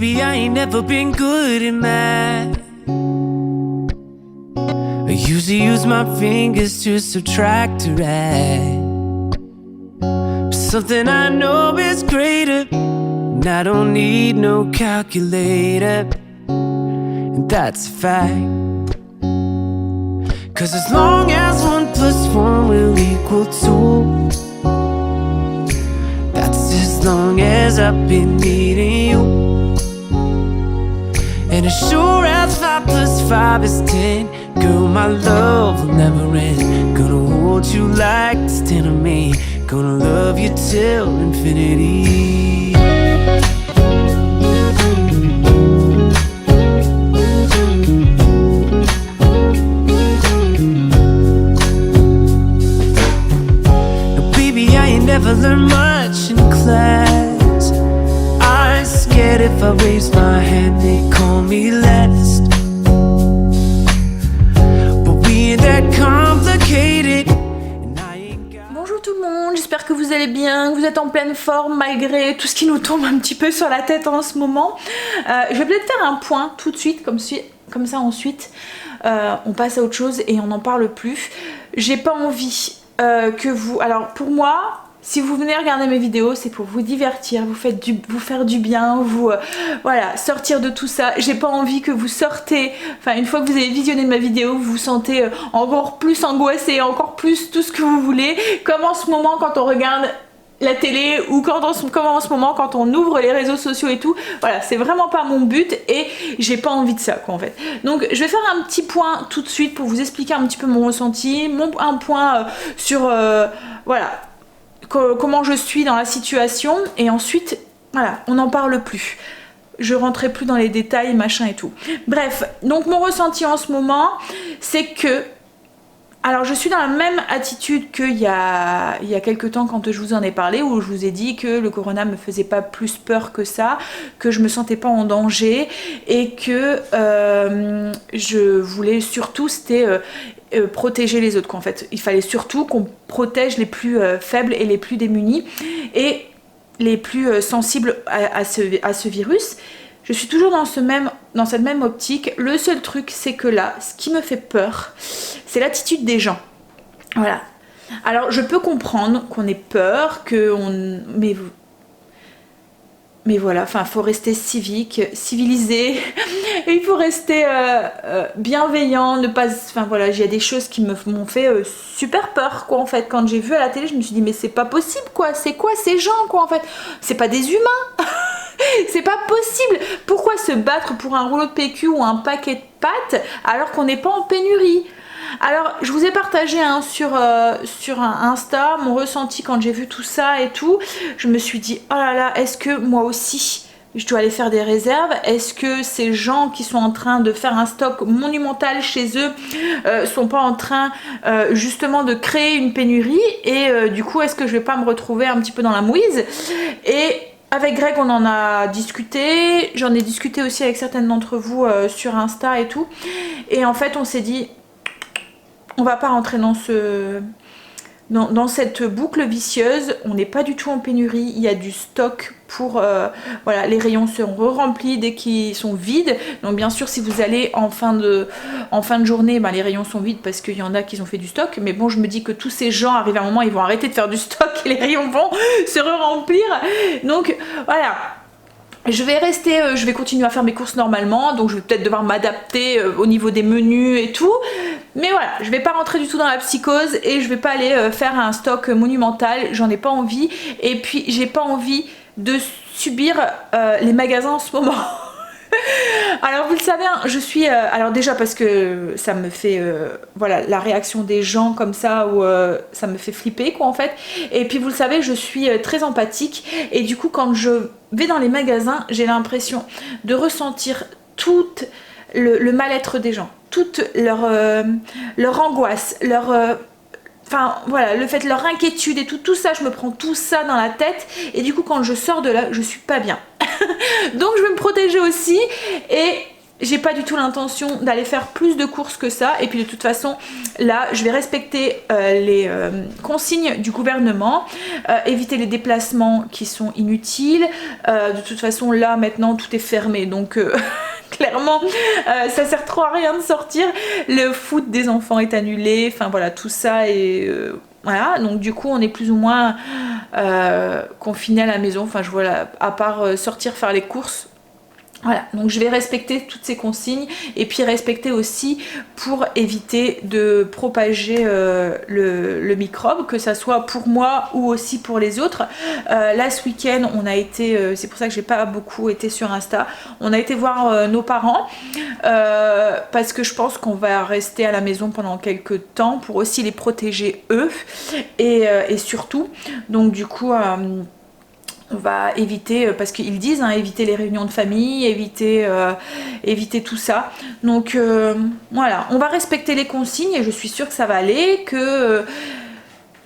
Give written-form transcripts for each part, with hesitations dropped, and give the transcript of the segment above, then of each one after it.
baby, I ain't never been good at math. I usually use my fingers to subtract or add. But something I know is greater, and I don't need no calculator, and that's a fact. 'Cause as long as 1 + 1 will equal 2, that's as long as I've been needing you. And as sure as 5 + 5 is 10, girl, my love will never end. Gonna hold you like there's 10 of me. Gonna love you till infinity. Now, baby, I ain't never learned much in class. I'm scared if I raise my hand, they call me last. But we ain't that complicated. Bonjour tout le monde, j'espère que vous allez bien, que vous êtes en pleine forme malgré tout ce qui nous tombe un petit peu sur la tête en ce moment. Je vais peut-être faire un point tout de suite, comme ça ensuite on passe à autre chose et on n'en parle plus. J'ai pas envie que vous... Alors pour moi, si vous venez regarder mes vidéos, c'est pour vous divertir, vous faire du bien, voilà, sortir de tout ça. J'ai pas envie que vous sortez, enfin une fois que vous avez visionné ma vidéo, vous vous sentez encore plus angoissé, encore plus tout ce que vous voulez, comme en ce moment quand on regarde la télé ou comme en ce moment quand on ouvre les réseaux sociaux et tout. Voilà, c'est vraiment pas mon but et j'ai pas envie de ça quoi en fait. Donc je vais faire un petit point tout de suite pour vous expliquer un petit peu mon ressenti, un point sur voilà, comment je suis dans la situation et ensuite voilà, on n'en parle plus. Je rentrerai plus dans les détails machin et tout. Bref, donc mon ressenti en ce moment c'est que, alors je suis dans la même attitude qu'il y a quelques temps quand je vous en ai parlé, où je vous ai dit que le corona me faisait pas plus peur que ça, que je me sentais pas en danger et que je voulais surtout protéger les autres quoi. En fait il fallait surtout qu'on protège les plus faibles et les plus démunis et les plus sensibles à ce virus. Je suis toujours dans cette même optique. Le seul truc c'est que là ce qui me fait peur c'est l'attitude des gens. Voilà, alors je peux comprendre qu'on ait peur, mais voilà, enfin faut rester civique, civilisé, et il faut rester bienveillant, ne pas, enfin voilà, il y a des choses qui m'ont fait super peur quoi en fait. Quand j'ai vu à la télé, je me suis dit mais c'est pas possible quoi, c'est quoi ces gens quoi en fait, c'est pas des humains. C'est pas possible. Pourquoi se battre pour un rouleau de PQ ou un paquet de pâtes alors qu'on n'est pas en pénurie? Alors je vous ai partagé sur Insta mon ressenti quand j'ai vu tout ça et tout. Je me suis dit oh là là, est-ce que moi aussi je dois aller faire des réserves? Est-ce que ces gens qui sont en train de faire un stock monumental chez eux sont pas en train justement de créer une pénurie? Et du coup est-ce que je vais pas me retrouver un petit peu dans la mouise? Et avec Greg on en a discuté, j'en ai discuté aussi avec certaines d'entre vous sur Insta et tout. Et en fait on s'est dit on va pas rentrer dans cette boucle vicieuse, on n'est pas du tout en pénurie, il y a du stock pour voilà, les rayons seront remplis dès qu'ils sont vides. Donc bien sûr si vous allez en fin de journée, ben, les rayons sont vides parce qu'il y en a qui ont fait du stock, mais bon je me dis que tous ces gens arrivent à un moment ils vont arrêter de faire du stock et les rayons vont se remplir. Donc voilà, je vais continuer à faire mes courses normalement, donc je vais peut-être devoir m'adapter au niveau des menus et tout. Mais voilà, je vais pas rentrer du tout dans la psychose et je vais pas aller faire un stock monumental, j'en ai pas envie. Et puis j'ai pas envie de subir les magasins en ce moment. Alors vous le savez, hein, je suis... alors déjà parce que ça me fait... voilà, la réaction des gens comme ça, où ça me fait flipper quoi en fait. Et puis vous le savez, je suis très empathique. Et du coup quand je vais dans les magasins, j'ai l'impression de ressentir tout le mal-être des gens. Toute leur angoisse, enfin voilà, le fait, leur inquiétude et tout ça, je me prends tout ça dans la tête. Et du coup quand je sors de là, je suis pas bien. Donc je vais me protéger aussi et j'ai pas du tout l'intention d'aller faire plus de courses que ça. Et puis de toute façon, là, je vais respecter les consignes du gouvernement, éviter les déplacements qui sont inutiles. De toute façon, là, maintenant, tout est fermé. Donc, clairement, ça sert trop à rien de sortir. Le foot des enfants est annulé. Enfin, voilà, tout ça est... voilà, donc du coup, on est plus ou moins confiné à la maison. Enfin, je vois, là, à part sortir faire les courses. Voilà, donc je vais respecter toutes ces consignes et puis respecter aussi pour éviter de propager le microbe, que ça soit pour moi ou aussi pour les autres. Là ce week-end on a été, c'est pour ça que j'ai pas beaucoup été sur Insta, on a été voir nos parents parce que je pense qu'on va rester à la maison pendant quelques temps pour aussi les protéger eux et surtout, donc du coup... on va éviter, parce qu'ils disent, hein, éviter les réunions de famille, éviter tout ça. Donc voilà, on va respecter les consignes et je suis sûre que ça va aller, que...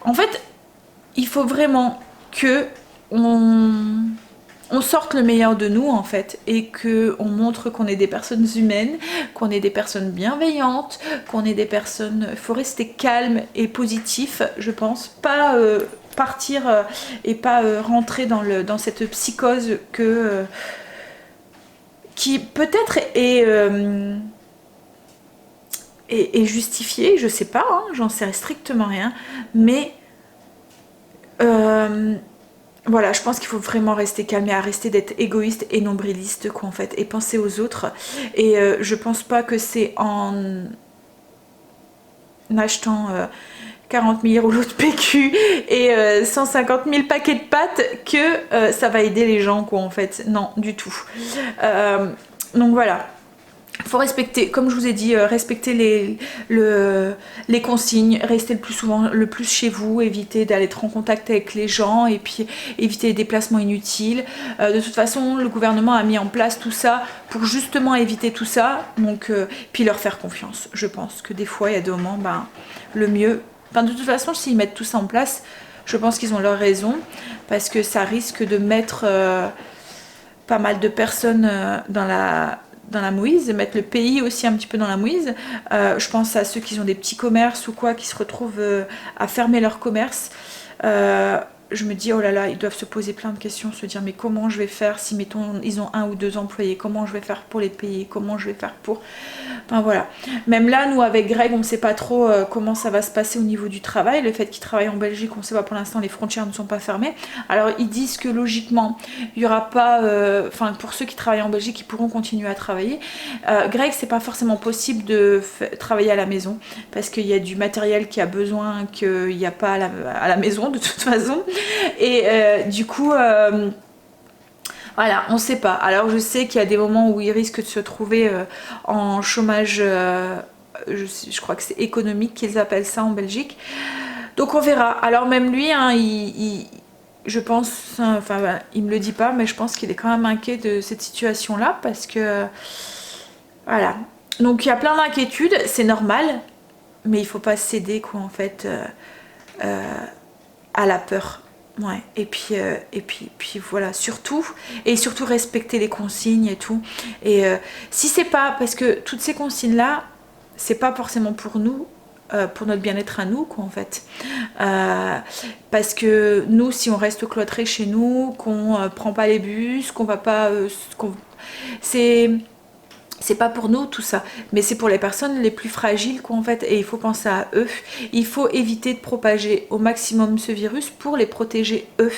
en fait, il faut vraiment que on sorte le meilleur de nous en fait et que on montre qu'on est des personnes humaines, qu'on est des personnes bienveillantes, qu'on est des personnes... Il faut rester calme et positif, je pense, pas... partir et pas rentrer dans cette psychose qui peut-être est justifiée, je sais pas, hein, j'en sais strictement rien, mais voilà, je pense qu'il faut vraiment rester calme et arrêter d'être égoïste et nombriliste quoi en fait, et penser aux autres. Et je pense pas que c'est en achetant 40 000 rouleaux de PQ et 150 000 paquets de pâtes que ça va aider les gens quoi en fait, non du tout. Donc voilà, faut respecter, comme je vous ai dit, respecter les consignes, rester le plus chez vous, éviter d'aller être en contact avec les gens et puis éviter les déplacements inutiles. De toute façon, le gouvernement a mis en place tout ça pour justement éviter tout ça, donc puis leur faire confiance. Je pense que des fois, il y a des moments, ben, le mieux... Enfin, de toute façon, s'ils mettent tout ça en place, je pense qu'ils ont leur raison, parce que ça risque de mettre pas mal de personnes dans la mouise, de mettre le pays aussi un petit peu dans la mouise. Je pense à ceux qui ont des petits commerces ou quoi, qui se retrouvent à fermer leur commerce. Je me dis, oh là là, ils doivent se poser plein de questions, se dire, mais comment je vais faire si, mettons, ils ont 1 ou 2 employés, comment je vais faire pour les payer, comment je vais faire pour... Enfin voilà. Même là, nous, avec Greg, on ne sait pas trop comment ça va se passer au niveau du travail. Le fait qu'il travaille en Belgique, on ne sait pas pour l'instant, les frontières ne sont pas fermées. Alors, ils disent que logiquement, il n'y aura pas... Enfin, pour ceux qui travaillent en Belgique, ils pourront continuer à travailler. Greg, c'est pas forcément possible de travailler à la maison, parce qu'il y a du matériel qui a besoin, qu'il n'y a pas à la maison, de toute façon. Et du coup... voilà, on sait pas. Alors je sais qu'il y a des moments où il risque de se trouver en chômage, je crois que c'est économique qu'ils appellent ça en Belgique. Donc on verra. Alors même lui, hein, je pense, enfin voilà, il me le dit pas, mais je pense qu'il est quand même inquiet de cette situation-là parce que voilà. Donc il y a plein d'inquiétudes, c'est normal, mais il faut pas céder quoi en fait à la peur. Ouais, et puis voilà, surtout respecter les consignes et tout. Et si c'est pas, parce que toutes ces consignes là, c'est pas forcément pour nous, pour notre bien-être à nous quoi en fait. Parce que nous, si on reste cloîtré chez nous, qu'on prend pas les bus, qu'on va pas, c'est pas pour nous tout ça, mais c'est pour les personnes les plus fragiles quoi en fait, et il faut penser à eux. Il faut éviter de propager au maximum ce virus pour les protéger eux.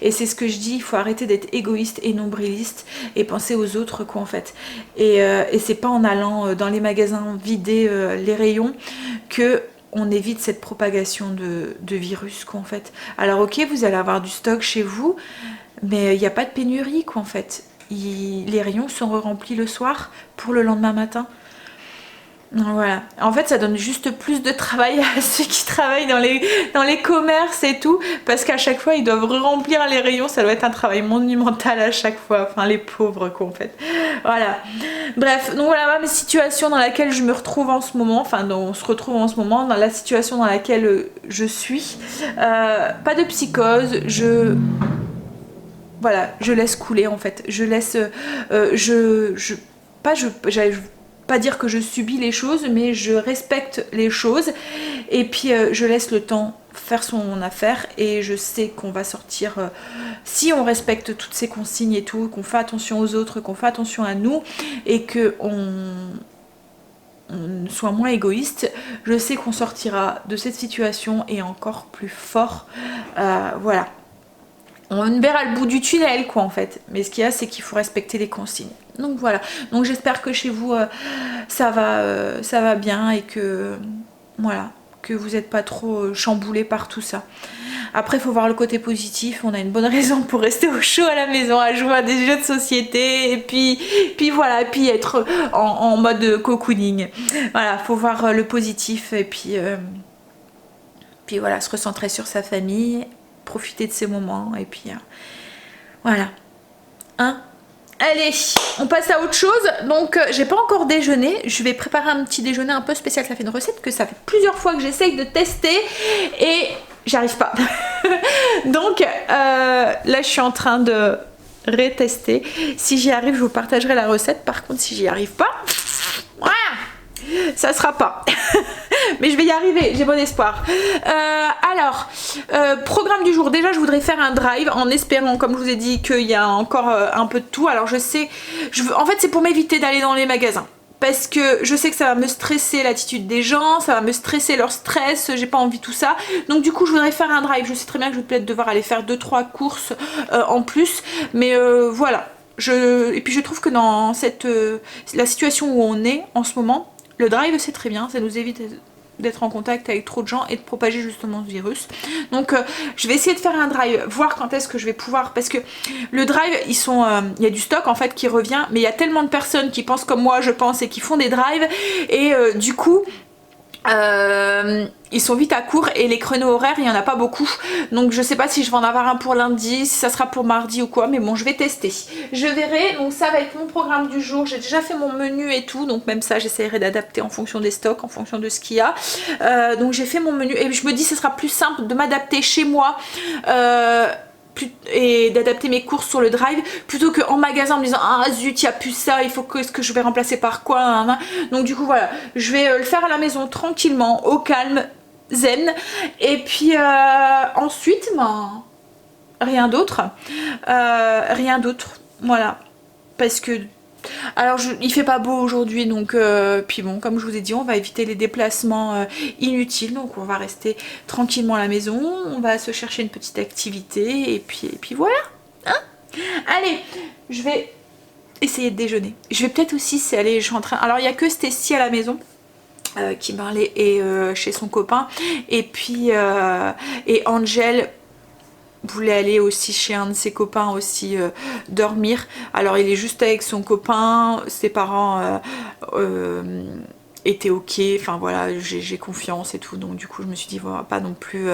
Et c'est ce que je dis, il faut arrêter d'être égoïste et nombriliste et penser aux autres quoi en fait. Et c'est pas en allant dans les magasins vider les rayons que on évite cette propagation de virus quoi en fait. Alors ok, vous allez avoir du stock chez vous, mais il n'y a pas de pénurie quoi en fait. Les rayons sont remplis le soir pour le lendemain matin. Voilà. En fait, ça donne juste plus de travail à ceux qui travaillent dans les commerces et tout, parce qu'à chaque fois, ils doivent remplir les rayons. Ça doit être un travail monumental à chaque fois. Enfin, les pauvres, quoi, en fait. Voilà. Bref, donc voilà ma situation dans laquelle je me retrouve en ce moment. Enfin, on se retrouve en ce moment, dans la situation dans laquelle je suis. Pas de psychose. Voilà, je laisse couler en fait, je laisse, pas dire que je subis les choses, mais je respecte les choses et puis je laisse le temps faire son affaire et je sais qu'on va sortir si on respecte toutes ces consignes et tout, qu'on fait attention aux autres, qu'on fait attention à nous et que on soit moins égoïste, je sais qu'on sortira de cette situation et encore plus fort. Voilà. On verra le bout du tunnel quoi en fait, mais ce qu'il y a c'est qu'il faut respecter les consignes. Donc voilà, donc j'espère que chez vous ça va bien et que voilà, que vous n'êtes pas trop chamboulé par tout ça. Après il faut voir le côté positif, on a une bonne raison pour rester au chaud à la maison, à jouer à des jeux de société et puis voilà, et puis être en mode cocooning. Voilà, faut voir le positif et puis voilà, se recentrer sur sa famille, profiter de ces moments et puis voilà. Hein? Allez, on passe à autre chose. Donc j'ai pas encore déjeuné, je vais préparer un petit déjeuner un peu spécial. Ça fait une recette que ça fait plusieurs fois que j'essaye de tester et j'arrive pas. Donc là je suis en train de retester. Si j'y arrive je vous partagerai la recette. Par contre si j'y arrive pas, ça sera pas. Mais je vais y arriver, j'ai bon espoir. Alors, programme du jour. Déjà, je voudrais faire un drive en espérant, comme je vous ai dit, qu'il y a encore un peu de tout. Alors, je sais, en fait, c'est pour m'éviter d'aller dans les magasins. Parce que je sais que ça va me stresser l'attitude des gens, ça va me stresser leur stress, j'ai pas envie de tout ça. Donc du coup je voudrais faire un drive. Je sais très bien que je vais peut-être devoir aller faire 2-3 courses en plus. Mais voilà. Et puis je trouve que dans la situation où on est en ce moment, le drive c'est très bien, ça nous évite d'être en contact avec trop de gens et de propager justement ce virus. Donc je vais essayer de faire un drive, voir quand est-ce que je vais pouvoir, parce que le drive il y a du stock en fait qui revient, mais il y a tellement de personnes qui pensent comme moi je pense et qui font des drives et du coup ils sont vite à court et les créneaux horaires il n'y en a pas beaucoup, donc je sais pas si je vais en avoir un pour lundi, si ça sera pour mardi ou quoi, mais bon je vais tester, je verrai. Donc ça va être mon programme du jour, j'ai déjà fait mon menu et tout, donc même ça j'essaierai d'adapter en fonction des stocks, en fonction de ce qu'il y a. Donc j'ai fait mon menu et je me dis ce sera plus simple de m'adapter chez moi et d'adapter mes courses sur le drive plutôt qu'en magasin en me disant ah zut il n'y a plus ça, il faut que ce que je vais remplacer par quoi hein, hein. Donc du coup voilà, je vais le faire à la maison tranquillement, au calme, zen, et puis ensuite rien d'autre, voilà, parce que alors il fait pas beau aujourd'hui donc puis bon comme je vous ai dit on va éviter les déplacements inutiles, donc on va rester tranquillement à la maison, on va se chercher une petite activité et puis voilà hein. Allez, je vais essayer de déjeuner, je vais peut-être aussi je suis en train, alors il y a que Stacy à la maison qui parlait et chez son copain et puis et Angel voulait aller aussi chez un de ses copains aussi dormir. Alors il est juste avec son copain, ses parents étaient ok, enfin voilà, j'ai confiance et tout, donc du coup je me suis dit voilà, pas non plus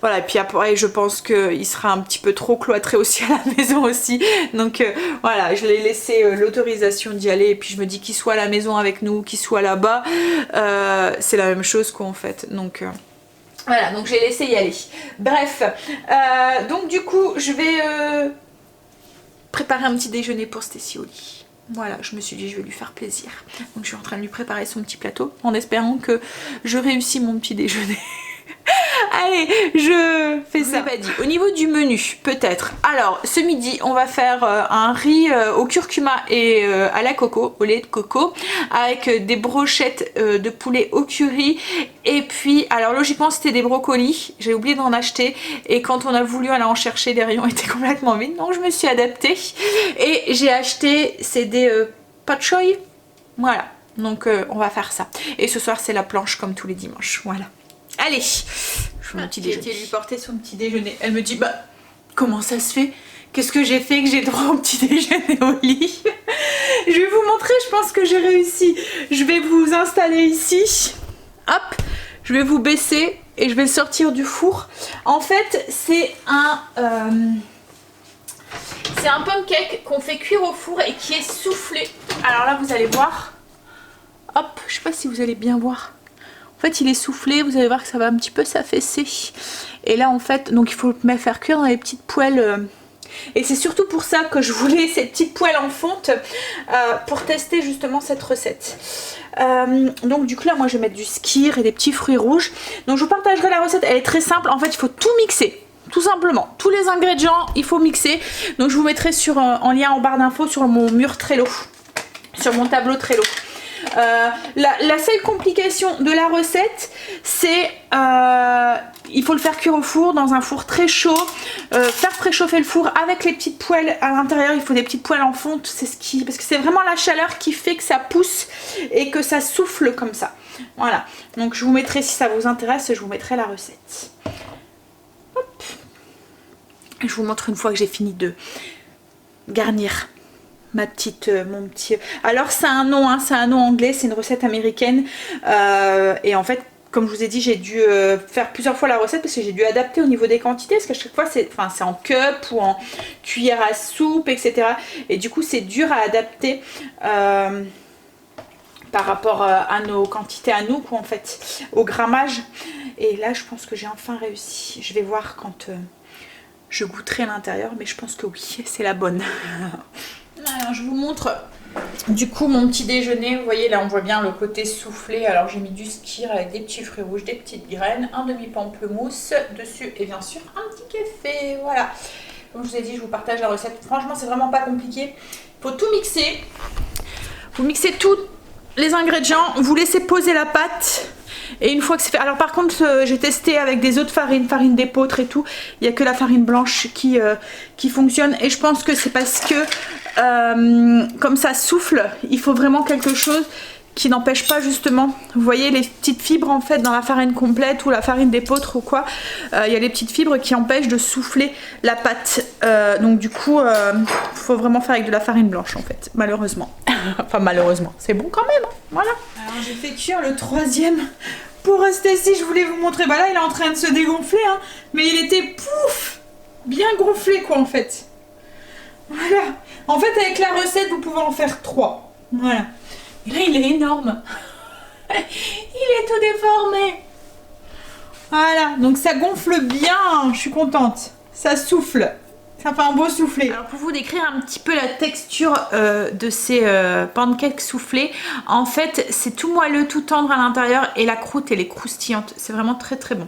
voilà. Et puis après je pense qu'il sera un petit peu trop cloîtré aussi à la maison aussi, donc voilà, je l'ai laissé l'autorisation d'y aller et puis je me dis qu'il soit à la maison avec nous, qu'il soit là-bas, c'est la même chose quoi en fait, donc voilà, donc j'ai laissé y aller. Bref, donc du coup je vais préparer un petit déjeuner pour Stacy au lit. Voilà, je me suis dit je vais lui faire plaisir. Donc je suis en train de lui préparer son petit plateau en espérant que je réussis mon petit déjeuner. Allez, je fais ça. Pas dit. Au niveau du menu, peut-être. Alors, ce midi, on va faire un riz au curcuma et à la coco, au lait de coco, avec des brochettes de poulet au curry. Et puis, alors logiquement, c'était des brocolis. J'ai oublié d'en acheter. Et quand on a voulu aller en chercher, les rayons étaient complètement vides. Donc, je me suis adaptée. Et j'ai acheté, c'est des pak choy. Voilà. Donc, on va faire ça. Et ce soir, c'est la planche comme tous les dimanches. Voilà. Allez, je fais mon petit déjeuner. J'ai été lui porter son petit déjeuner. Elle me dit bah comment ça se fait? Qu'est-ce que j'ai fait que j'ai droit au petit déjeuner au lit? Je vais vous montrer, je pense que j'ai réussi. Je vais vous installer ici. Hop, je vais vous baisser et je vais le sortir du four. En fait, c'est un pancake qu'on fait cuire au four et qui est soufflé. Alors là, vous allez voir. Hop, je sais pas si vous allez bien voir. En fait il est soufflé, vous allez voir que ça va un petit peu s'affaisser. Et là en fait, donc il faut le faire cuire dans les petites poêles Et c'est surtout pour ça que je voulais ces petites poêles en fonte pour tester justement cette recette. Donc du coup là moi je vais mettre du skyr et des petits fruits rouges. Donc je vous partagerai la recette, elle est très simple. En fait il faut tout mixer, tout simplement. Tous les ingrédients il faut mixer. Donc je vous mettrai en lien en barre d'infos sur mon mur Trello, sur mon tableau Trello. La seule complication de la recette, c'est il faut le faire cuire au four dans un four très chaud, faire préchauffer le four avec les petites poêles à l'intérieur. Il faut des petites poêles en fonte, parce que c'est vraiment la chaleur qui fait que ça pousse et que ça souffle comme ça. Voilà, donc je vous mettrai, si ça vous intéresse, je vous mettrai la recette. Hop. Je vous montre une fois que j'ai fini de garnir mon petit... Alors c'est un nom, hein, c'est un nom anglais, c'est une recette américaine. Et en fait, comme je vous ai dit, j'ai dû faire plusieurs fois la recette parce que j'ai dû adapter au niveau des quantités. Parce qu'à chaque fois, c'est en cup ou en cuillère à soupe, etc. Et du coup, c'est dur à adapter par rapport à nos quantités à nous, quoi, en fait, au grammage. Et là, je pense que j'ai enfin réussi. Je vais voir quand je goûterai à l'intérieur, mais je pense que oui, c'est la bonne. Alors je vous montre du coup mon petit déjeuner. Vous voyez là on voit bien le côté soufflé. Alors j'ai mis du skyr avec des petits fruits rouges, des petites graines, un demi pamplemousse dessus et bien sûr un petit café. Voilà, comme je vous ai dit je vous partage la recette. Franchement c'est vraiment pas compliqué. Il faut tout mixer. Vous mixez tous les ingrédients, vous laissez poser la pâte. Et une fois que c'est fait, alors par contre j'ai testé avec des autres farine d'épeautre et tout, il n'y a que la farine blanche qui fonctionne. Et je pense que c'est parce que comme ça souffle, il faut vraiment quelque chose qui n'empêche pas justement, vous voyez les petites fibres en fait dans la farine complète ou la farine d'épeautre ou quoi, il y a les petites fibres qui empêchent de souffler la pâte. Donc du coup faut vraiment faire avec de la farine blanche en fait, malheureusement. Enfin malheureusement, c'est bon quand même, hein. Voilà. Alors j'ai fait cuire le troisième pour rester ici, je voulais vous montrer. Bah là il est en train de se dégonfler, hein, mais il était pouf, bien gonflé quoi en fait. Voilà. En fait avec la recette vous pouvez en faire 3. Voilà. Et là il est énorme. Il est tout déformé. Voilà, donc ça gonfle bien, je suis contente. Ça souffle. Ça fait un beau soufflé. Alors pour vous décrire un petit peu la texture de ces pancakes soufflés, en fait c'est tout moelleux, tout tendre à l'intérieur et la croûte elle est croustillante. C'est vraiment très très bon.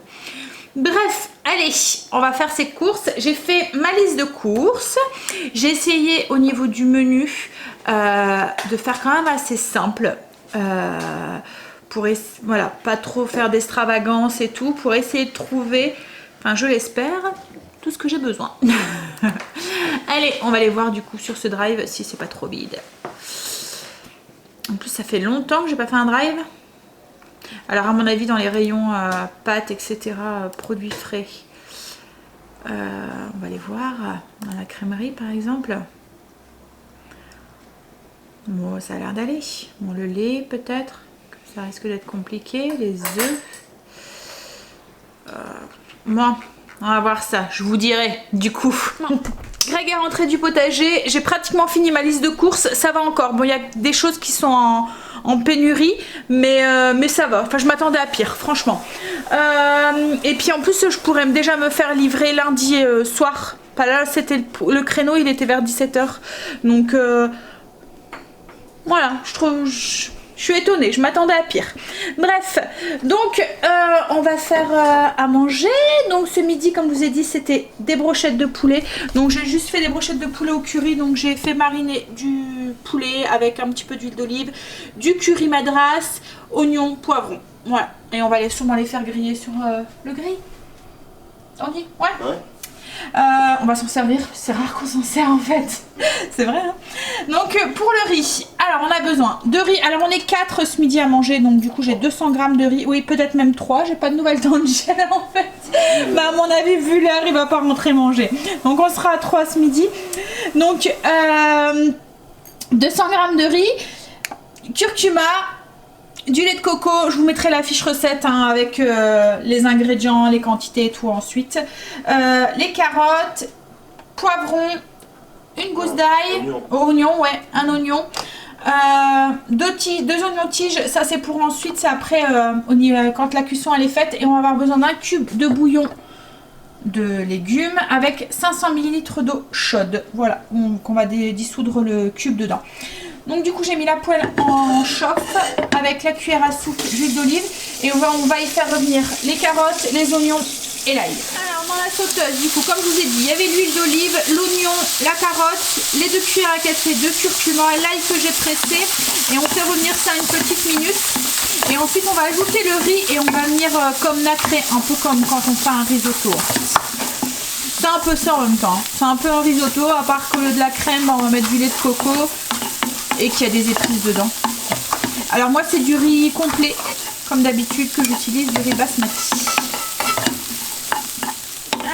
Bref, allez, on va faire ces courses. J'ai fait ma liste de courses. J'ai essayé au niveau du menu de faire quand même assez simple. Pour voilà, pas trop faire d'extravagance et tout. Pour essayer de trouver, enfin je l'espère, tout ce que j'ai besoin. Allez, on va aller voir du coup sur ce drive si c'est pas trop vide. En plus ça fait longtemps que j'ai pas fait un drive. Alors à mon avis dans les rayons pâtes etc, produits frais, on va les voir dans la crèmerie par exemple. Bon ça a l'air d'aller. Bon le lait peut-être, ça risque d'être compliqué. Les œufs. Bon on va voir ça, je vous dirai du coup. Greg est rentré du potager, j'ai pratiquement fini ma liste de courses, ça va encore. Bon il y a des choses qui sont en pénurie, mais ça va. Enfin je m'attendais à pire, franchement. Et puis en plus je pourrais déjà me faire livrer lundi soir. Pas là, c'était le créneau, il était vers 17 h. Donc voilà, je suis étonnée, je m'attendais à pire. Bref, donc on va faire à manger. Donc ce midi, comme je vous ai dit, c'était des brochettes de poulet. Donc j'ai juste fait des brochettes de poulet au curry. Donc j'ai fait mariner du poulet avec un petit peu d'huile d'olive, du curry madras, oignons, poivrons. Voilà. Et on va sûrement les faire griller sur le grill. On dit? Ouais. On va s'en servir, c'est rare qu'on s'en sert en fait. C'est vrai hein. Donc pour le riz, alors on a besoin de riz. Alors on est 4 ce midi à manger, donc du coup j'ai 200 g de riz. Oui peut-être même 3, j'ai pas de nouvelles d'Angèle en fait. Bah à mon avis vu l'heure il va pas rentrer manger. Donc on sera à 3 ce midi. Donc 200 g de riz, curcuma, du lait de coco, je vous mettrai la fiche recette hein, avec les ingrédients, les quantités et tout ensuite. Les carottes, poivrons, une gousse d'ail, oignon, ouais, un oignon. 2 oignons tiges, ça c'est pour ensuite, c'est après quand la cuisson elle est faite. Et on va avoir besoin d'un cube de bouillon de légumes avec 500 ml d'eau chaude. Voilà, qu'on va dissoudre le cube dedans. Donc du coup j'ai mis la poêle en chauffe avec la cuillère à soupe d'huile d'olive et on va y faire revenir les carottes, les oignons et l'ail. Alors dans la sauteuse, du coup comme je vous ai dit, il y avait l'huile d'olive, l'oignon, la carotte, les 2 cuillères à café de curcuma, l'ail que j'ai pressé et on fait revenir ça une petite minute. Et ensuite on va ajouter le riz et on va venir comme nacrer, un peu comme quand on fait un risotto. C'est un peu ça en même temps, c'est un peu un risotto, à part que de la crème, on va mettre du lait de coco et qu'il y a des épices dedans. Alors moi c'est du riz complet, comme d'habitude que j'utilise, du riz basmati.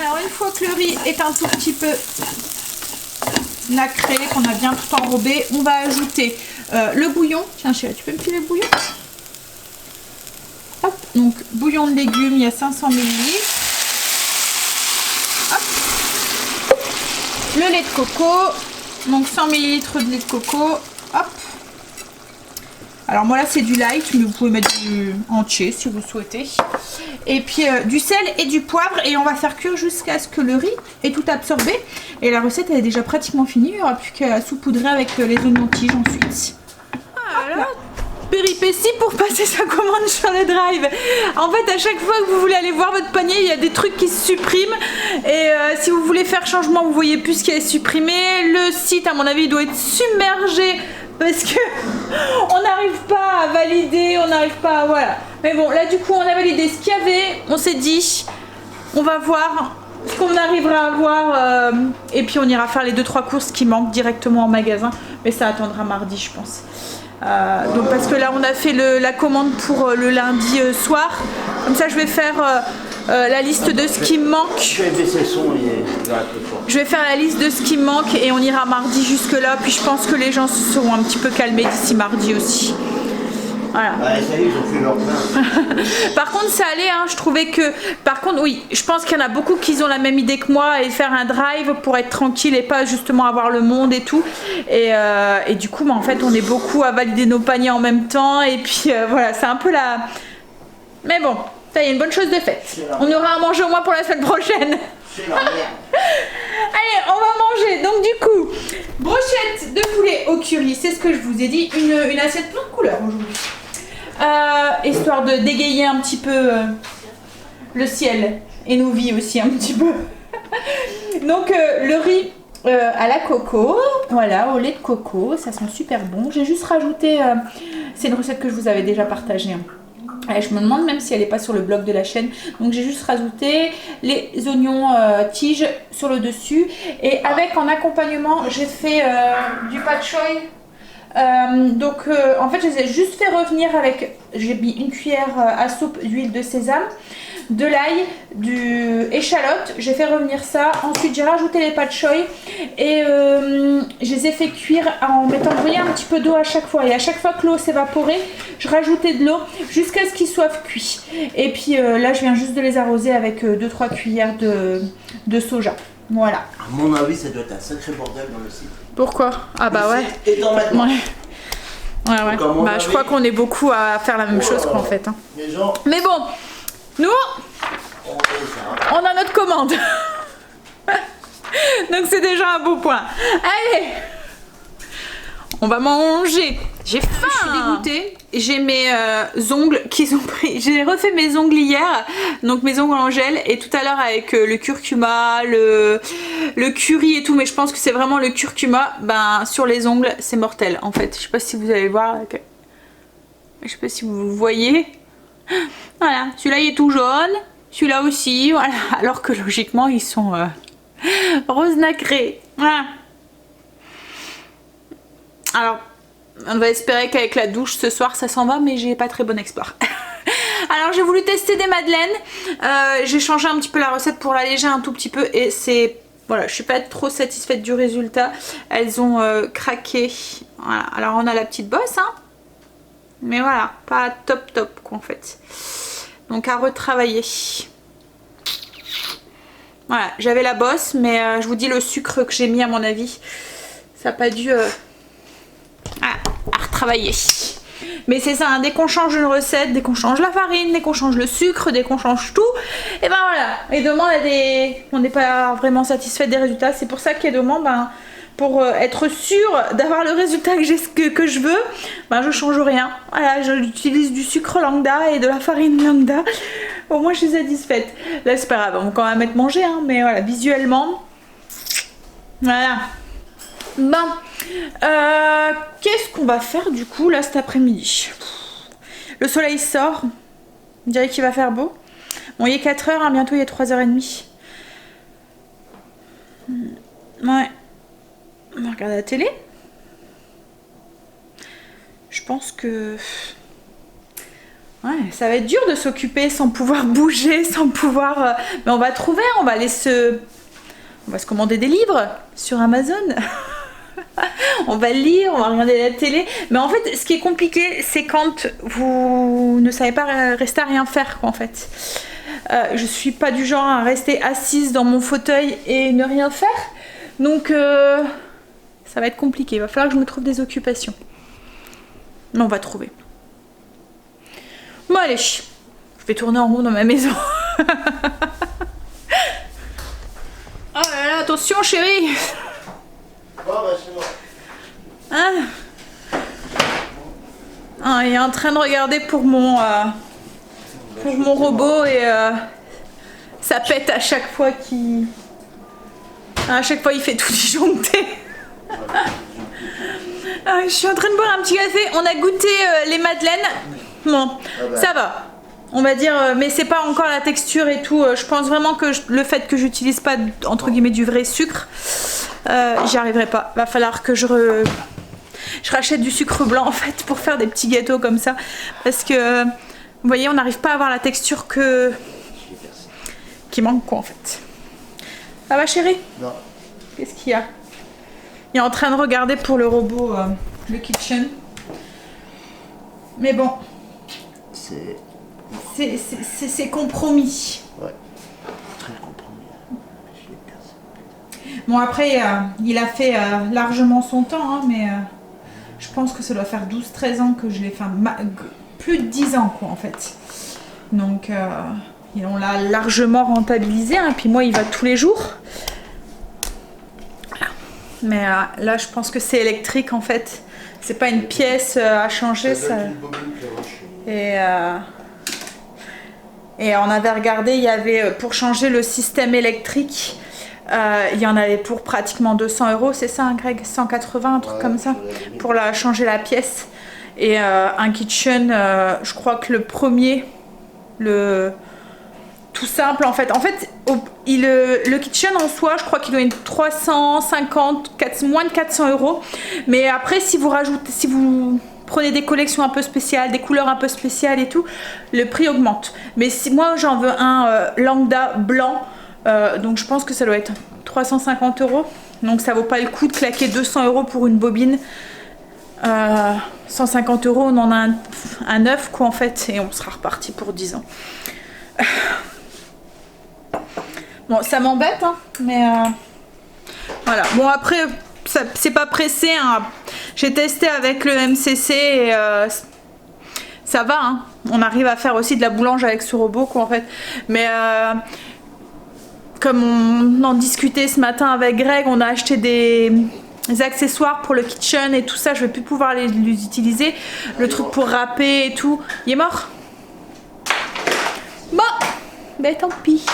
Alors une fois que le riz est un tout petit peu nacré, qu'on a bien tout enrobé, on va ajouter le bouillon. Tiens chérie, tu peux me filer le bouillon? Hop, donc bouillon de légumes, il y a 500 ml. Hop. Le lait de coco, donc 100 ml de lait de coco. Hop. Alors moi là c'est du light, mais vous pouvez mettre du entier si vous souhaitez. Et puis du sel et du poivre et on va faire cuire jusqu'à ce que le riz ait tout absorbé. Et la recette elle est déjà pratiquement finie, il n'y aura plus qu'à saupoudrer avec les oignons tiges ensuite. Voilà. Péripétie pour passer sa commande sur le drive. En fait à chaque fois que vous voulez aller voir votre panier, il y a des trucs qui se suppriment et si vous voulez faire changement, vous voyez plus ce qui est supprimé. Le site à mon avis il doit être submergé parce que on n'arrive pas à valider, on n'arrive pas à... voilà. Mais bon là du coup on a validé ce qu'il y avait, on s'est dit on va voir ce qu'on arrivera à voir et puis on ira faire les 2-3 courses qui manquent directement en magasin, mais ça attendra mardi je pense. Donc parce que là on a fait la commande pour le lundi soir, comme ça je vais faire la liste de ce qui me manque. Je vais faire la liste de ce qui me manque et on ira mardi jusque là, puis je pense que les gens se seront un petit peu calmés d'ici mardi aussi. Voilà. Ouais, ça y est, ils ont fait leur plein. Par contre ça allait, hein, je trouvais que... Par contre oui, je pense qu'il y en a beaucoup qui ont la même idée que moi et faire un drive pour être tranquille et pas justement avoir le monde et tout. Et du coup, bah, en fait, on est beaucoup à valider nos paniers en même temps. Et puis voilà, c'est un peu la... Mais bon, ça y est, une bonne chose de faite. On aura à manger au moins pour la semaine prochaine. C'est leur merde. Allez, on va manger. Donc du coup, brochette de poulet au curry, c'est ce que je vous ai dit. Une assiette plein de couleurs aujourd'hui. Histoire de dégayer un petit peu le ciel et nos vies aussi un petit peu. Donc le riz à la coco, voilà, au lait de coco, ça sent super bon. J'ai juste rajouté, c'est une recette que je vous avais déjà partagée, hein. Je me demande même si elle n'est pas sur le blog de la chaîne. Donc j'ai juste rajouté les oignons tiges sur le dessus. Et avec en accompagnement, j'ai fait du pad choy. En fait je les ai juste fait revenir avec, j'ai mis une cuillère à soupe d'huile de sésame, de l'ail, du échalote, j'ai fait revenir ça, ensuite j'ai rajouté les pad choy et je les ai fait cuire en mettant bouillir un petit peu d'eau à chaque fois, et à chaque fois que l'eau s'évaporait je rajoutais de l'eau jusqu'à ce qu'ils soient cuits. Et puis là je viens juste de les arroser avec 2-3 cuillères de soja. Voilà. À mon avis, ça doit être un sacré bordel dans le site. Pourquoi? Ah bah ouais. Et dans maintenant. Ouais. Bah je crois qu'on est beaucoup à faire la même chose quoi en fait. Hein. Les gens, Mais bon, nous, on a notre commande. Donc c'est déjà un beau point. Allez, on va manger. J'ai faim. Je suis dégoûtée. J'ai mes ongles qui ont pris. J'ai refait mes ongles hier, donc mes ongles en gel, et tout à l'heure avec le curcuma, le curry et tout, mais je pense que c'est vraiment le curcuma. Ben sur les ongles, c'est mortel en fait. Je sais pas si vous allez voir. Je sais pas si vous le voyez. Voilà, celui-là il est tout jaune, celui-là aussi, voilà. Alors que logiquement ils sont rose nacré. Voilà. Alors, on va espérer qu'avec la douche ce soir ça s'en va, mais j'ai pas très bon espoir. Alors j'ai voulu tester des madeleines, j'ai changé un petit peu la recette pour l'alléger un tout petit peu et c'est... Voilà, je suis pas trop satisfaite du résultat. Elles ont craqué. Voilà, alors on a la petite bosse, hein. Mais voilà, pas top quoi en fait. Donc à retravailler. Voilà, j'avais la bosse, mais je vous dis le sucre que j'ai mis à mon avis, ça n'a pas dû... à retravailler. Mais c'est ça, hein, dès qu'on change une recette, dès qu'on change la farine, dès qu'on change le sucre, dès qu'on change tout, et ben voilà. Et demain on n'est pas vraiment satisfait des résultats. C'est pour ça qu'il y a demain, ben, pour être sûr d'avoir le résultat que je veux, ben je change rien. Voilà, j'utilise du sucre lambda et de la farine lambda. Au moins je suis satisfaite. Là c'est pas grave, on va quand même être mangé, hein, mais voilà, visuellement. Voilà. Ben, qu'est-ce qu'on va faire du coup là cet après-midi? Le soleil sort. On dirait qu'il va faire beau. Bon, il est 4h, hein, bientôt il est 3h30. Ouais. On va regarder la télé. Je pense que... Ouais, ça va être dur de s'occuper sans pouvoir bouger, sans pouvoir... Mais on va trouver, on va aller se... On va se commander des livres sur Amazon. On va lire, on va regarder la télé. Mais en fait, ce qui est compliqué, c'est quand vous ne savez pas rester à rien faire, quoi, en fait. Je suis pas du genre à rester assise dans mon fauteuil et ne rien faire. Donc... ça va être compliqué, il va falloir que je me trouve des occupations. Mais on va trouver. Bon allez, je vais tourner en rond dans ma maison. Oh là là, attention chérie. Bon, bah, c'est bon. Ah, il est en train de regarder pour mon robot et ça pète à chaque fois qu'il... À chaque fois il fait tout disjoncter. Je suis en train de boire un petit café. On a goûté les madeleines. Bon, ça va. On va dire, mais c'est pas encore la texture et tout. Je pense vraiment que le fait que j'utilise pas entre guillemets du vrai sucre, j'y arriverai pas. Va falloir que je rachète du sucre blanc en fait pour faire des petits gâteaux comme ça. Parce que, vous voyez, on n'arrive pas à avoir la texture qui manque quoi en fait. Ça va chérie? Non. Qu'est-ce qu'il y a? Il est en train de regarder pour le robot, le kitchen. Mais bon. C'est compromis. Ouais. Très compromis. Je l'ai cassé. Bon après, il a fait largement son temps, hein, mais je pense que ça doit faire 12-13 ans que je l'ai fait. Plus de 10 ans quoi en fait. Donc on l'a largement rentabilisé, hein, puis moi il va tous les jours. Mais là je pense que c'est électrique en fait. C'est pas une pièce à changer. Et on avait regardé, il y avait pour changer le système électrique, il y en avait pour pratiquement 200 €, c'est ça hein, Greg? 180, un truc ouais, comme ça, pour changer la pièce. Et un kitchen, je crois que le premier, tout simple en fait. En fait, le kitchen en soi, je crois qu'il doit être 350, moins de 400 €. Mais après, si vous prenez des collections un peu spéciales, des couleurs un peu spéciales et tout, le prix augmente. Mais si moi j'en veux un lambda blanc, donc je pense que ça doit être 350 €. Donc ça vaut pas le coup de claquer 200 € pour une bobine. 150 €, on en a un neuf quoi en fait, et on sera reparti pour 10 ans. Bon, ça m'embête, hein, mais voilà. Bon, après, c'est pas pressé. Hein. J'ai testé avec le MCC et ça va. Hein. On arrive à faire aussi de la boulange avec ce robot, quoi, en fait. Mais comme on en discutait ce matin avec Greg, on a acheté des accessoires pour le kitchen et tout ça. Je vais plus pouvoir les utiliser. Le truc pour râper et tout. Il est mort? Bon, ben tant pis.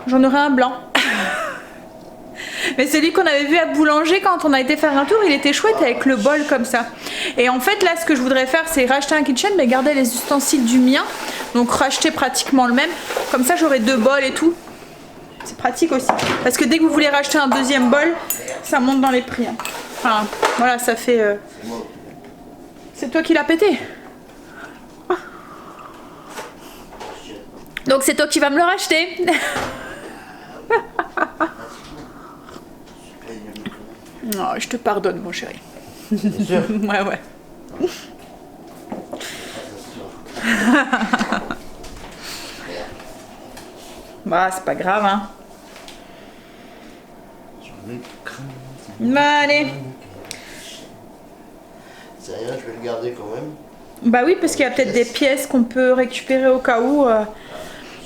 J'en aurai un blanc. Mais celui qu'on avait vu à Boulanger quand on a été faire un tour, il était chouette avec le bol comme ça. Et en fait là ce que je voudrais faire c'est racheter un kitchen mais garder les ustensiles du mien. Donc racheter pratiquement le même. Comme ça j'aurai 2 bols et tout. C'est pratique aussi. Parce que dès que vous voulez racheter un deuxième bol, ça monte dans les prix. Hein. Enfin voilà, ça fait... C'est toi qui l'as pété. Donc c'est toi qui vas me le racheter. Non, je te pardonne mon chéri. C'est sûr. Ouais, ouais. Bah c'est pas grave hein. Bah allez. C'est rien, je vais le garder quand même. Bah oui, parce qu'il y a peut-être des pièces qu'on peut récupérer au cas où.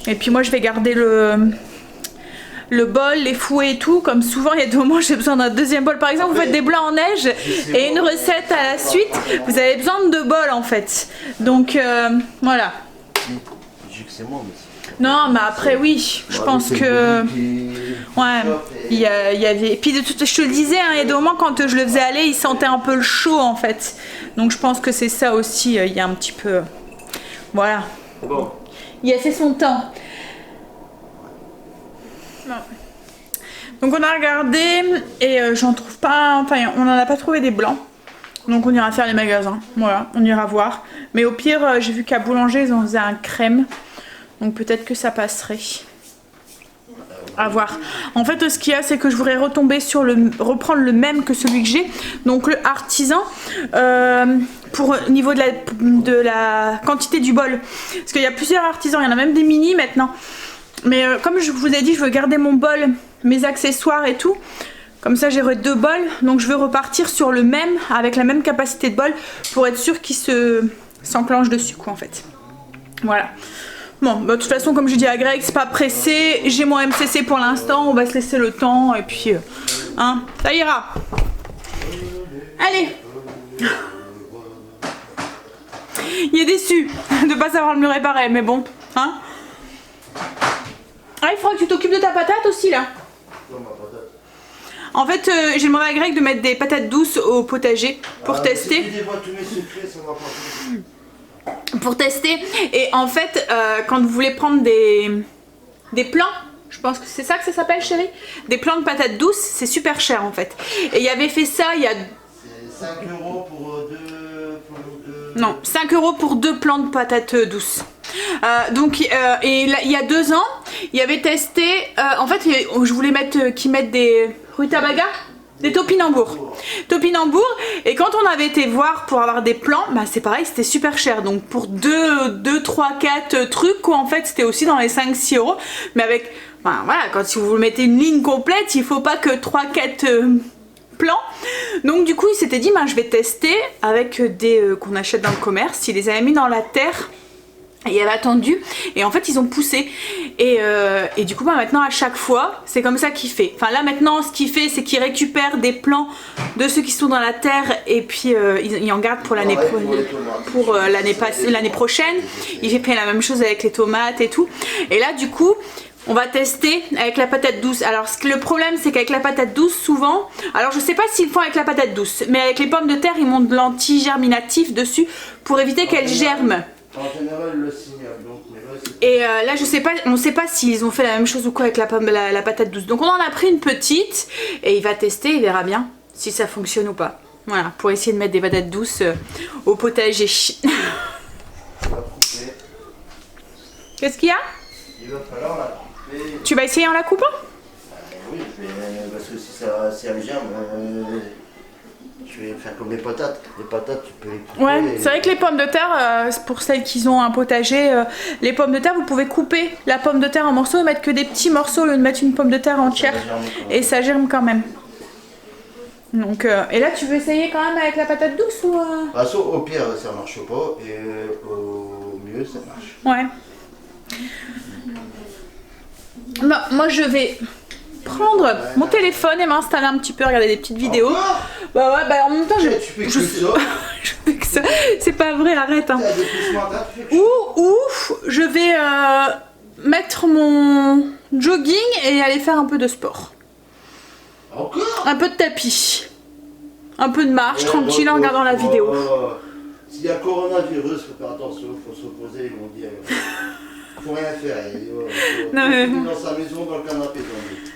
Et puis moi, je vais garder le bol, les fouets et tout. Comme souvent, il y a des moments où j'ai besoin d'un deuxième bol. Par exemple, vous faites des blancs en neige et une recette à la suite, vous avez besoin de 2 bols en fait. Donc voilà. Je dis que c'est moi, mais c'est... Non, mais après, oui, je pense que. Ouais, il y avait. Et puis, je te le disais, hein, il y a des moments quand je le faisais aller, il sentait un peu le chaud en fait. Donc, je pense que c'est ça aussi. Il y a un petit peu. Voilà. Bon. Il a fait son temps. Non. Donc, on a regardé et j'en trouve pas. Enfin, on n'en a pas trouvé des blancs. Donc, on ira faire les magasins. Voilà, on ira voir. Mais au pire, j'ai vu qu'à Boulanger, ils en faisaient un crème. Donc peut-être que ça passerait. À voir. En fait, ce qu'il y a, c'est que je voudrais reprendre le même que celui que j'ai. Donc le artisan, pour au niveau de la quantité du bol. Parce qu'il y a plusieurs artisans, il y en a même des mini maintenant. Mais comme je vous ai dit, je veux garder mon bol, mes accessoires et tout. Comme ça, j'aurai 2 bols. Donc je veux repartir sur le même, avec la même capacité de bol, pour être sûr qu'il s'enclenche dessus, quoi, en fait. Voilà. Bon, bah, de toute façon, comme je dis à Greg, c'est pas pressé. J'ai mon MCC pour l'instant, on va se laisser le temps et puis, hein, ça ira. Allez. Il est déçu de pas savoir me le réparer, mais bon, hein. Ah, il faudra que tu t'occupes de ta patate aussi là. En fait, j'ai demandé à Greg de mettre des patates douces au potager pour tester. Pour tester, et en fait quand vous voulez prendre des plants, je pense que c'est ça que ça s'appelle, chérie, des plants de patates douces, c'est super cher en fait. Et il avait fait ça il y a... C'est 5 € pour 2... Non, 5 € pour 2 plants de patates douces. Donc et là, il y a 2 ans, il avait testé, en fait je voulais qu'ils mettent des rutabaga. Des topinambours. Topinambours, et quand on avait été voir pour avoir des plants, bah c'est pareil, c'était super cher. Donc pour 2, 3, 4 trucs, quoi, en fait, c'était aussi dans les 5-6 €. Mais avec, enfin, voilà, quand si vous mettez une ligne complète, il faut pas que 3-4 plants. Donc du coup, il s'était dit, bah, je vais tester avec des qu'on achète dans le commerce. Il les avait mis dans la terre. Et il avait attendu, et en fait ils ont poussé, et du coup bah, maintenant à chaque fois c'est comme ça qu'il fait. Enfin là maintenant ce qu'il fait, c'est qu'il récupère des plants de ceux qui sont dans la terre, et puis il en garde pour l'année prochaine. Il fait la même chose avec les tomates et tout. Et là du coup on va tester avec la patate douce. Alors le problème c'est qu'avec la patate douce souvent, alors je sais pas s'ils font avec la patate douce, mais avec les pommes de terre ils montent de l'anti-germinatif dessus pour éviter qu'elles germent. En général, le signal, donc, mais là, et là, je sais pas, on sait pas s'ils ont fait la même chose ou quoi avec la patate douce. Donc on en a pris une petite et il va tester, il verra bien si ça fonctionne ou pas. Voilà, pour essayer de mettre des patates douces au potager. Qu'est-ce qu'il y a? Il va falloir la couper. Tu vas essayer en la coupant? Oui, parce que si elle germe, je vais faire comme les patates. Les patates, tu peux les couper. Ouais, c'est vrai que les pommes de terre, pour celles qui ont un potager, les pommes de terre, vous pouvez couper la pomme de terre en morceaux et mettre que des petits morceaux au lieu de mettre une pomme de terre entière. Et ça germe quand même. Donc, et là, tu veux essayer quand même avec la patate douce ou Ah, au pire, ça marche pas, et au mieux, ça marche. Ouais. Bah, moi, je vais prendre mon téléphone et m'installer un petit peu, regarder des petites vidéos. Bah ouais, bah en même temps, Tu fais que ça. je fais que ça. C'est pas vrai, arrête. Hein. Ou je vais mettre mon jogging et aller faire un peu de sport. Encore? Un peu de tapis. Un peu de marche, tranquille, en regardant la vidéo. S'il y a coronavirus, faut faire attention, faut se reposer, ils vont dire. Faut rien faire. Non, mais... dans sa maison, dans le canapé.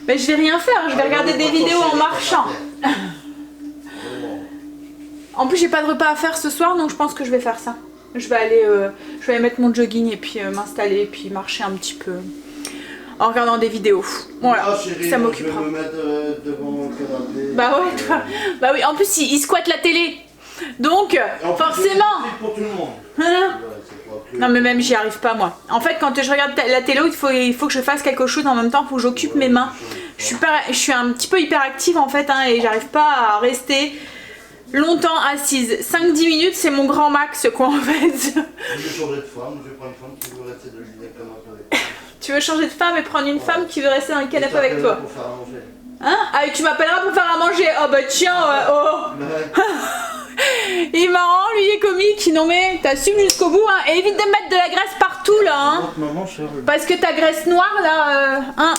Mais je vais rien faire, je vais regarder des vidéos en marchant. En plus, j'ai pas de repas à faire ce soir, donc je pense que je vais faire ça. Je vais aller mettre mon jogging et puis m'installer et puis marcher un petit peu en regardant des vidéos. Voilà, ah, chérie, ça m'occupera. Je vais me mettre devant le canapé. Bah ouais, toi. Bah oui, en plus il squatte la télé. Donc, forcément. Pour tout le monde. Hein? Non mais même j'y arrive pas moi. En fait quand je regarde la télé il faut que je fasse quelque chose en même temps, il faut que j'occupe mes mains. Je suis un petit peu hyperactive en fait hein, et j'arrive pas à rester longtemps assise. 5-10 minutes, c'est mon grand max, quoi, en fait. Je vais changer de femme, je vais prendre une femme qui veut rester dans le canapé avec toi. Tu veux changer de femme et prendre une femme qui veut rester dans le canapé avec toi? Pour faire à manger. Hein? Ah, et tu m'appelleras pour faire à manger. Oh bah tiens, oh. Il est marrant, lui, il est comique. Non mais t'assumes jusqu'au bout, hein. Et évite de mettre de la graisse partout, là, hein. Maman, Charles. Parce que ta graisse noire, là, hein.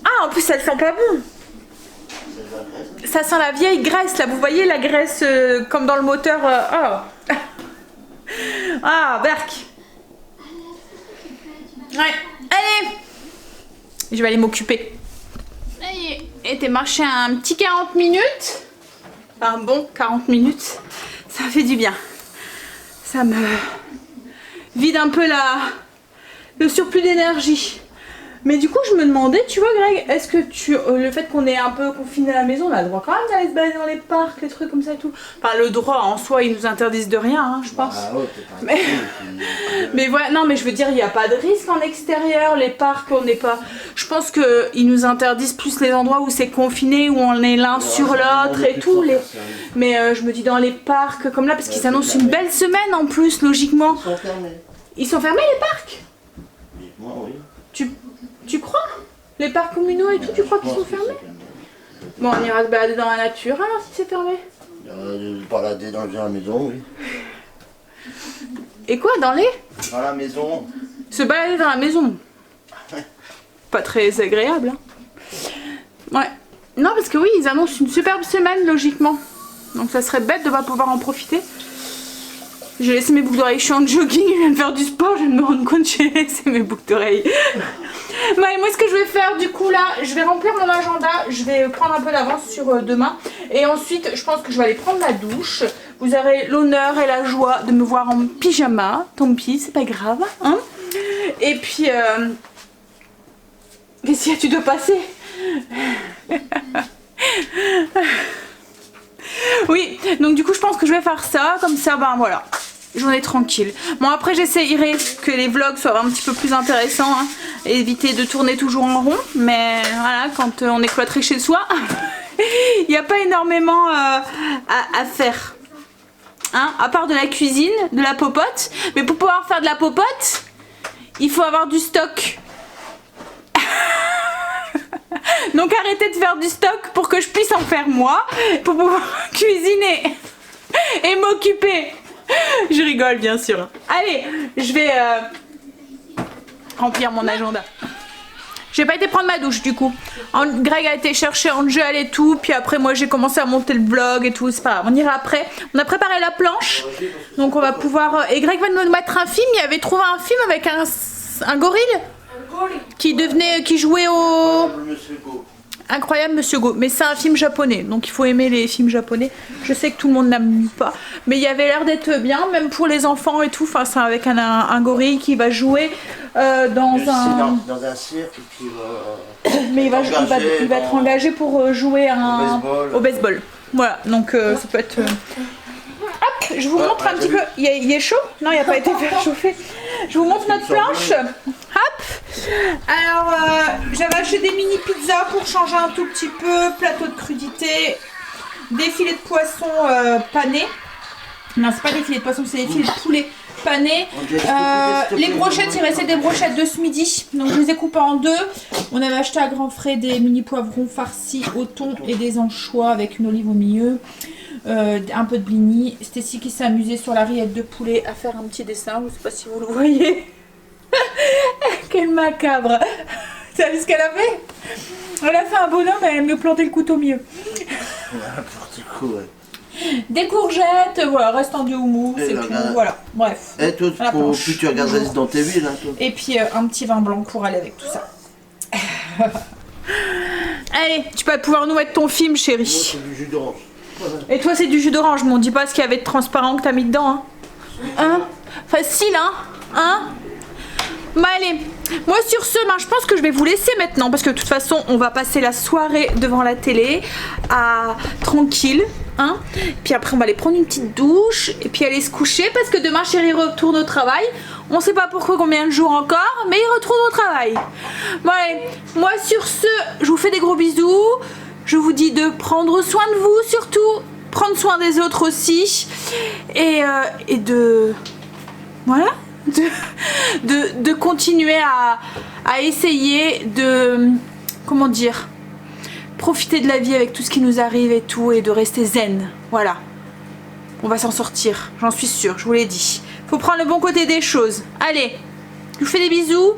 Ah, en plus, ça sent pas bon. Ça sent la vieille graisse, là. Vous voyez la graisse comme dans le moteur. Oh. Ah, Berk. Ouais, allez. Je vais aller m'occuper. Et t'es marché un petit 40 minutes. Un bon 40 minutes. Ça fait du bien. Ça me vide un peu le surplus d'énergie. Mais du coup, je me demandais, tu vois, Greg, est-ce que le fait qu'on est un peu confiné à la maison, on a le droit quand même d'aller se balader dans les parcs, les trucs comme ça et tout. Enfin, le droit en soi, ils nous interdisent de rien, hein, je pense. Ah ouais, t'es pas mais voilà, non, mais je veux dire, il n'y a pas de risque en extérieur, les parcs, on n'est pas. Je pense qu'ils nous interdisent plus les endroits où c'est confiné, où on est l'un sur l'autre et tout. Mais je me dis dans les parcs comme là, parce qu'ils annoncent une belle semaine en plus, logiquement. Ils sont fermés. Ils sont fermés les parcs? Moi, oui. Tu crois? Les parcs communaux et tout, tu crois qu'ils sont fermés? Bon, on ira se balader dans la nature alors si c'est fermé. Se balader dans la maison, oui. Et quoi, dans la maison. Se balader dans la maison. Pas très agréable, hein. Ouais. Non, parce que oui, ils annoncent une superbe semaine, logiquement. Donc ça serait bête de ne pas pouvoir en profiter. J'ai laissé mes boucles d'oreilles, je suis en jogging, je viens de faire du sport, je viens de me rendre compte que j'ai laissé mes boucles d'oreilles. Ouais, moi ce que je vais faire du coup là, je vais remplir mon agenda, je vais prendre un peu d'avance sur demain. Et ensuite, je pense que je vais aller prendre ma douche. Vous aurez l'honneur et la joie de me voir en pyjama, tant pis, c'est pas grave. Hein. Et puis, qu'est-ce qu'il y a, tu dois passer? Oui, donc du coup je pense que je vais faire ça, comme ça, ben voilà. Journée tranquille. Bon après j'essayerai que les vlogs soient un petit peu plus intéressants, hein, et éviter de tourner toujours en rond. Mais voilà, quand on est cloîtré chez soi, il n'y a pas énormément à faire. Hein, à part de la cuisine, de la popote. Mais pour pouvoir faire de la popote, il faut avoir du stock. Donc arrêtez de faire du stock pour que je puisse en faire moi, pour pouvoir cuisiner et m'occuper. Je rigole bien sûr. Allez, je vais remplir mon agenda. J'ai pas été prendre ma douche du coup. Greg a été chercher Angel et tout, puis après moi j'ai commencé à monter le vlog et tout, c'est pas grave, on ira après. On a préparé la planche, donc on va pouvoir... Et Greg va nous mettre un film, il avait trouvé un film avec un gorille qui jouait au... Incroyable Monsieur Go, mais c'est un film japonais, donc il faut aimer les films japonais. Je sais que tout le monde n'aime pas, mais il y avait l'air d'être bien, même pour les enfants et tout. Enfin, c'est avec un gorille qui va jouer dans un cirque qui va... Mais il va être engagé pour jouer au baseball. Voilà, donc ça peut être... Hop, je vous montre un petit peu. Il est chaud? Non, il n'a pas été fait chauffer. Je vous montre notre planche. Hop. Alors, j'avais acheté des mini pizzas pour changer un tout petit peu. Plateau de crudité. Des filets de poisson panés. Non, c'est pas des filets de poisson, c'est des filets de poulet panés. Les brochettes, il restait des brochettes de ce midi. Donc, je les ai coupées en deux. On avait acheté à grands frais des mini poivrons farcis au thon et des anchois avec une olive au milieu. Un peu de blini. Stécie qui s'est amusée sur la rillette de poulet à faire un petit dessin. Je sais pas si vous le voyez. Quel macabre. Tu as vu ce qu'elle a fait? Elle a fait un bonhomme et elle me plantait le couteau au milieu. Des courgettes, voilà, restant de houmous, c'est tout, voilà, bref. Et toi, plus tu regardes dans tes villes. Hein, toi. Et puis un petit vin blanc pour aller avec tout ça. Allez, tu vas pouvoir nous mettre ton film, chérie. Moi, c'est du jus d'orange. Et toi, c'est du jus d'orange, mais on dit pas ce qu'il y avait de transparent que t'as mis dedans, hein. Facile, hein. Bah allez, moi sur ce, je pense que je vais vous laisser maintenant parce que de toute façon on va passer la soirée devant la télé tranquille, hein. Puis après on va aller prendre une petite douche et puis aller se coucher parce que demain chérie retourne au travail. On sait pas pourquoi combien de jours encore, mais il retourne au travail. Bon allez, moi sur ce, je vous fais des gros bisous. Je vous dis de prendre soin de vous surtout, prendre soin des autres aussi, et de... Voilà, de continuer à essayer de... Comment dire, profiter de la vie avec tout ce qui nous arrive et tout, et de rester zen. Voilà. On va s'en sortir, j'en suis sûre, je vous l'ai dit. Faut prendre le bon côté des choses. Allez, je vous fais des bisous.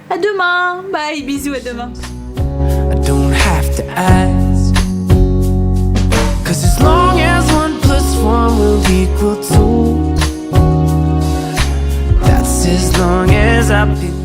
À demain. Bye, bisous, à demain. I don't have to ask, 'cause as long as 1 + 1 will equal 2, that's as long as I've been